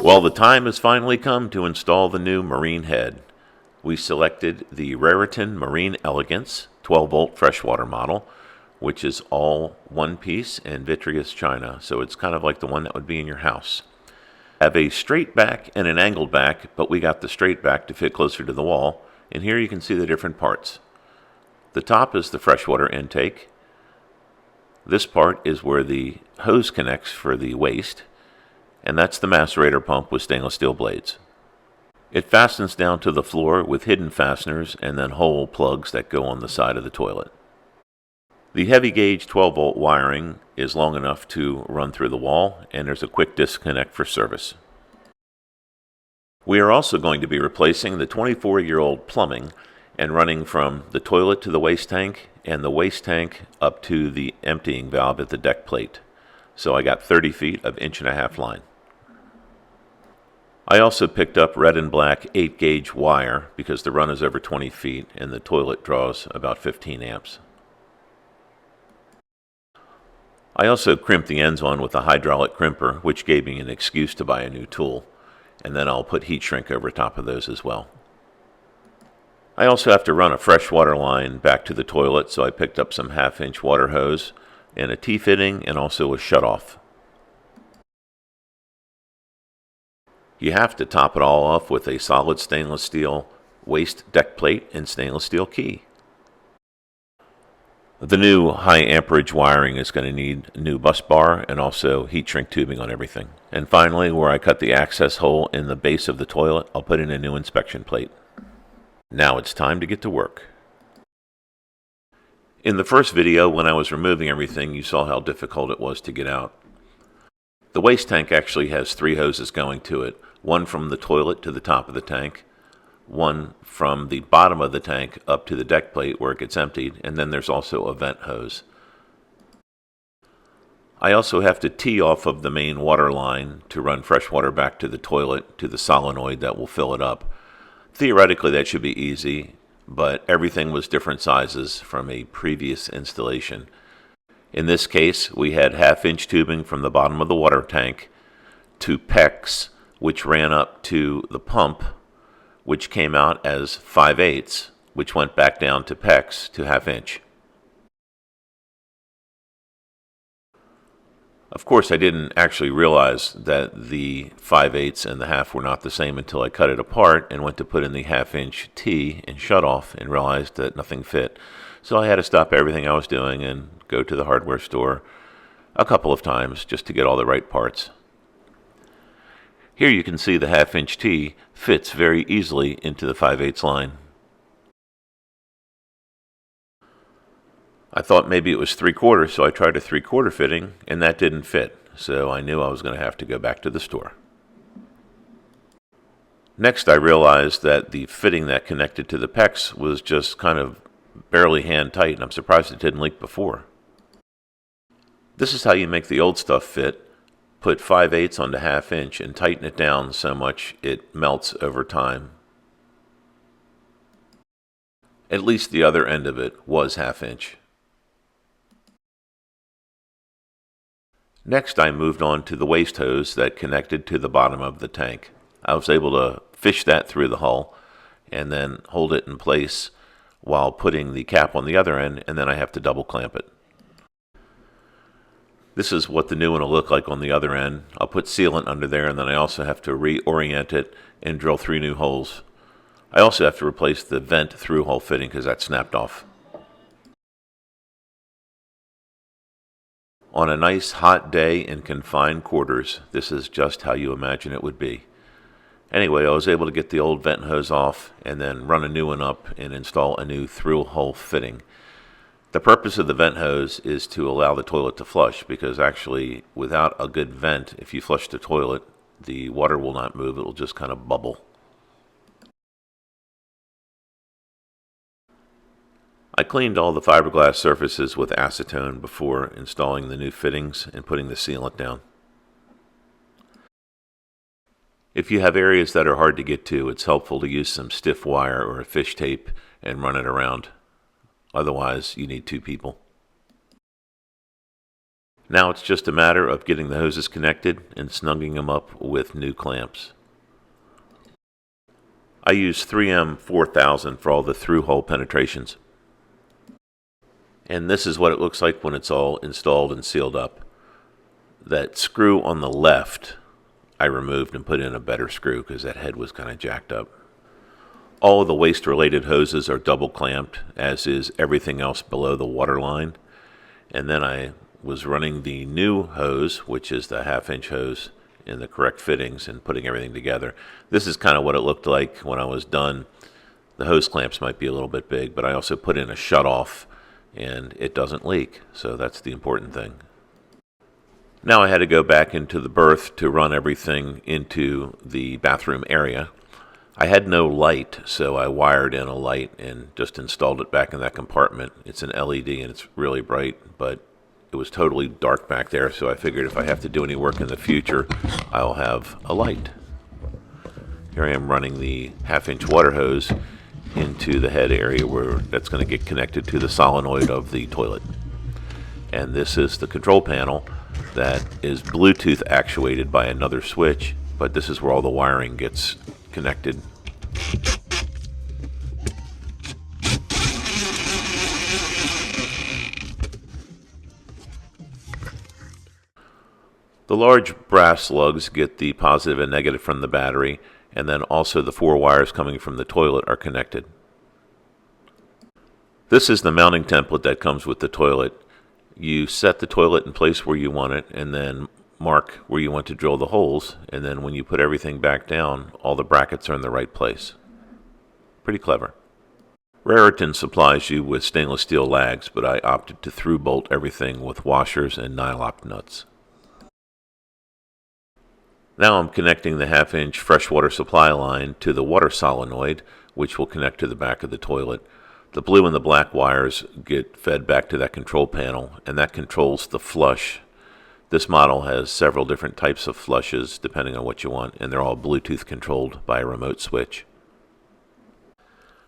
Well, the time has finally come to install the new marine head. We selected the Raritan Marine Elegance 12-volt freshwater model, which is all one piece and vitreous china, so it's kind of like the one that would be in your house. Have a straight back and an angled back, but we got the straight back to fit closer to the wall, and here you can see the different parts. The top is the freshwater intake. This part is where the hose connects for the waste, and that's the macerator pump with stainless steel blades. It fastens down to the floor with hidden fasteners and then hole plugs that go on the side of the toilet. The heavy gauge 12-volt wiring is long enough to run through the wall, and there's a quick disconnect for service. We are also going to be replacing the 24-year-old plumbing and running from the toilet to the waste tank and the waste tank up to the emptying valve at the deck plate. So I got 30 feet of 1.5-inch line. I also picked up red and black 8-gauge wire because the run is over 20 feet and the toilet draws about 15 amps. I also crimped the ends on with a hydraulic crimper, which gave me an excuse to buy a new tool, and then I'll put heat shrink over top of those as well. I also have to run a freshwater line back to the toilet, so I picked up some 1/2-inch water hose and a T-fitting and also a shutoff. You have to top it all off with a solid stainless steel waste deck plate and stainless steel key. The new high amperage wiring is going to need a new bus bar and also heat shrink tubing on everything. And finally, where I cut the access hole in the base of the toilet, I'll put in a new inspection plate. Now it's time to get to work. In the first video, when I was removing everything, you saw how difficult it was to get out. The waste tank actually has 3 hoses going to it, one from the toilet to the top of the tank, one from the bottom of the tank up to the deck plate where it gets emptied, and then there's also a vent hose. I also have to tee off of the main water line to run fresh water back to the toilet to the solenoid that will fill it up. Theoretically, that should be easy, but everything was different sizes from a previous installation. In this case, we had 1/2-inch tubing from the bottom of the water tank to PEX, which ran up to the pump, which came out as 5/8, which went back down to PEX to 1/2-inch. Of course, I didn't actually realize that the 5/8 and the 1/2 were not the same until I cut it apart and went to put in the 1/2-inch T and shut off and realized that nothing fit. So I had to stop everything I was doing and go to the hardware store a couple of times just to get all the right parts. Here you can see the 1/2-inch T fits very easily into the 5/8 line. I thought maybe it was 3/4, so I tried a 3/4 fitting, and that didn't fit, so I knew I was going to have to go back to the store. Next, I realized that the fitting that connected to the PEX was just kind of barely hand tight, and I'm surprised it didn't leak before. This is how you make the old stuff fit. Put 5/8 onto 1/2-inch and tighten it down so much it melts over time. At least the other end of it was 1/2-inch. Next, I moved on to the waste hose that connected to the bottom of the tank. I was able to fish that through the hull and then hold it in place while putting the cap on the other end, and then I have to double clamp it. This is what the new one will look like on the other end. I'll put sealant under there, and then I also have to reorient it and drill 3 new holes. I also have to replace the vent through hole fitting because that snapped off. On a nice hot day in confined quarters, this is just how you imagine it would be. Anyway, I was able to get the old vent hose off and then run a new one up and install a new through hole fitting. The purpose of the vent hose is to allow the toilet to flush, because actually without a good vent, if you flush the toilet, the water will not move, it will just kind of bubble. I cleaned all the fiberglass surfaces with acetone before installing the new fittings and putting the sealant down. If you have areas that are hard to get to, it's helpful to use some stiff wire or a fish tape and run it around. Otherwise, you need 2 people. Now it's just a matter of getting the hoses connected and snugging them up with new clamps. I use 3M 4000 for all the through-hole penetrations. And this is what it looks like when it's all installed and sealed up. That screw on the left I removed and put in a better screw because that head was kind of jacked up. All of the waste-related hoses are double clamped, as is everything else below the water line. And then I was running the new hose, which is the 1/2-inch hose, in the correct fittings and putting everything together. This is kind of what it looked like when I was done. The hose clamps might be a little bit big, but I also put in a shutoff and it doesn't leak, so that's the important thing. Now I had to go back into the berth to run everything into the bathroom area. I had no light, so I wired in a light and just installed it back in that compartment. It's an LED and it's really bright, but it was totally dark back there, so I figured if I have to do any work in the future, I'll have a light. Here I am running the 1/2-inch water hose into the head area where that's going to get connected to the solenoid of the toilet. And this is the control panel that is Bluetooth actuated by another switch, but this is where all the wiring gets connected. The large brass lugs get the positive and negative from the battery, and then also the 4 wires coming from the toilet are connected. This is the mounting template that comes with the toilet. You set the toilet in place where you want it, and then mark where you want to drill the holes, and then when you put everything back down, all the brackets are in the right place. Pretty clever. Raritan supplies you with stainless steel lags, but I opted to through bolt everything with washers and nylock nuts. Now I'm connecting the 1/2-inch freshwater supply line to the water solenoid, which will connect to the back of the toilet. The blue and the black wires get fed back to that control panel, and that controls the flush. This model has several different types of flushes depending on what you want, and they're all Bluetooth controlled by a remote switch.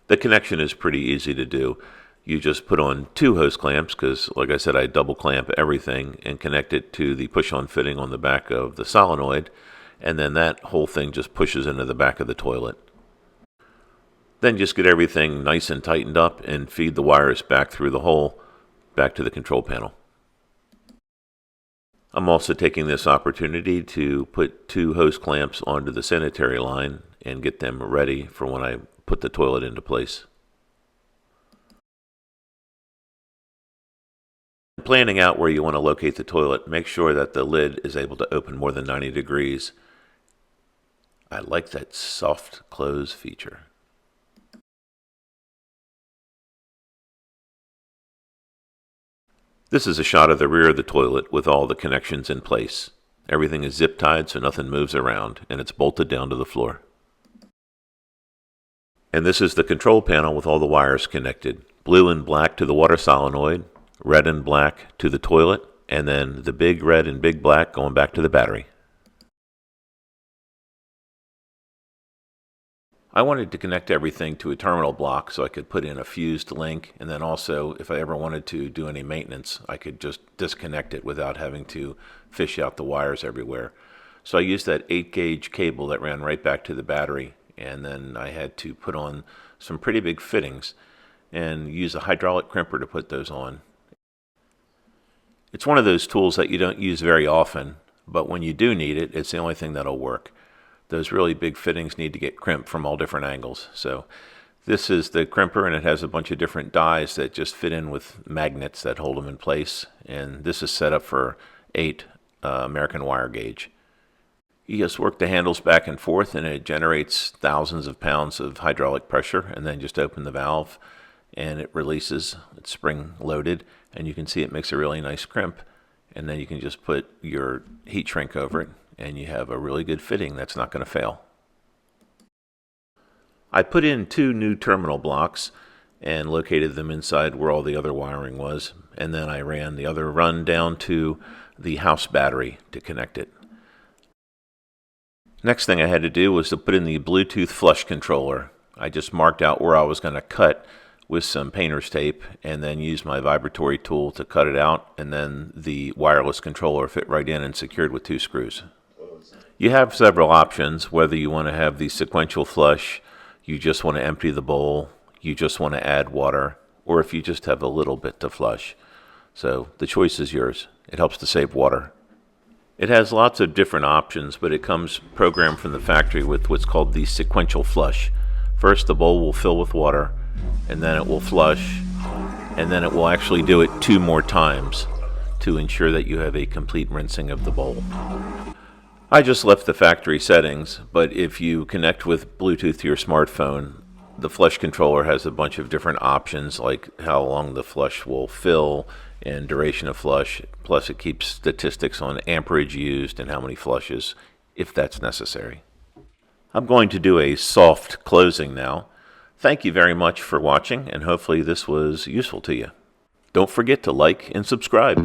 The connection is pretty easy to do. You just put on 2 hose clamps because, like I said, I double clamp everything and connect it to the push-on fitting on the back of the solenoid, and then that whole thing just pushes into the back of the toilet. Then just get everything nice and tightened up and feed the wires back through the hole back to the control panel. I'm also taking this opportunity to put 2 hose clamps onto the sanitary line and get them ready for when I put the toilet into place. Planning out where you want to locate the toilet, make sure that the lid is able to open more than 90 degrees. I like that soft close feature. This is a shot of the rear of the toilet with all the connections in place. Everything is zip tied so nothing moves around, and it's bolted down to the floor. And this is the control panel with all the wires connected. Blue and black to the water solenoid, red and black to the toilet, and then the big red and big black going back to the battery. I wanted to connect everything to a terminal block so I could put in a fused link, and then also if I ever wanted to do any maintenance, I could just disconnect it without having to fish out the wires everywhere. So I used that 8-gauge cable that ran right back to the battery, and then I had to put on some pretty big fittings and use a hydraulic crimper to put those on. It's one of those tools that you don't use very often, but when you do need it, it's the only thing that'll work. Those really big fittings need to get crimped from all different angles. So this is the crimper, and it has a bunch of different dies that just fit in with magnets that hold them in place. And this is set up for 8 American wire gauge. You just work the handles back and forth, and it generates thousands of pounds of hydraulic pressure, and then just open the valve and it releases. It's spring loaded, and you can see it makes a really nice crimp, and then you can just put your heat shrink over it and you have a really good fitting that's not going to fail. I put in 2 new terminal blocks and located them inside where all the other wiring was, and then I ran the other run down to the house battery to connect it. Next thing I had to do was to put in the Bluetooth flush controller. I just marked out where I was going to cut with some painter's tape and then use my vibratory tool to cut it out, and then the wireless controller fit right in and secured with 2 screws. You have several options, whether you want to have the sequential flush, you just want to empty the bowl, you just want to add water, or if you just have a little bit to flush. So the choice is yours. It helps to save water. It has lots of different options, but it comes programmed from the factory with what's called the sequential flush. First, the bowl will fill with water, and then it will flush, and then it will actually do it 2 more times to ensure that you have a complete rinsing of the bowl. I just left the factory settings, but if you connect with Bluetooth to your smartphone, the flush controller has a bunch of different options, like how long the flush will fill and duration of flush, plus it keeps statistics on amperage used and how many flushes, if that's necessary. I'm going to do a soft closing now. Thank you very much for watching, and hopefully this was useful to you. Don't forget to like and subscribe.